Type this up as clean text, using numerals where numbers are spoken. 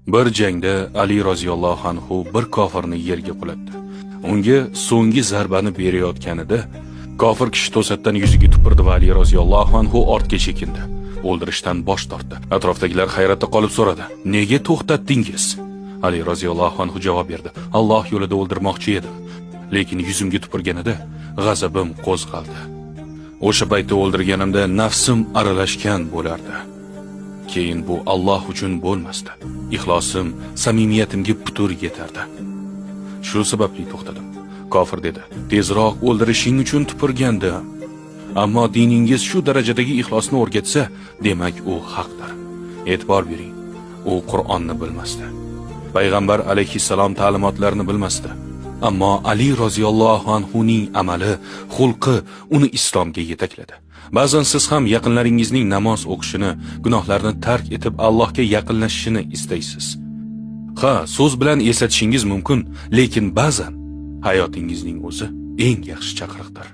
Bir jangda Ali roziyallohu anhu bir kofirni yerga qulatdi. Unga so'nggi zarbani berayotganida kofir kishi to'satdan yuziga tupurdi va Ali roziyallohu anhu ortga chekindi. O'ldirishdan bosh tortdi. Atrofdagilar hayratda qolib so'radi: "Nega to'xtatdingiz?" Ali roziyallohu anhu javob berdi: "Alloh yo'lida o'ldirmoqchi edim, lekin yuzimga tupurganida g'azabim qo'zg'aldi. O'sha paytda o'ldirganimda nafsim aralashgan bo'lardi. Keyin bu Alloh uchun bo'lmasdi. Ixlosim, samimiyatimga putur yetardi. Shu sababli to'xtadim." Kofir dedi: "Tezroq o'ldirishing uchun tupurgandim. Ammo diningiz shu darajadagi ixlosni o'rgatsa, demak u haqdir. E'tibor bering, u Qur'onni bilmasdi. Payg'ambar alayhissalom ta'limotlarini bilmasdi. Ammo Ali roziyallohu anhuning amali, xulqi uni islomga yetakladi. Ba'zan siz ham yaqinlaringizning namoz o'qishini, gunohlarni tark etib Allohga yaqinlashishini istaysiz. Ha, so'z bilan eslatishingiz mumkin, lekin ba'zan hayotingizning o'zi eng yaxshi chaqiriqdir.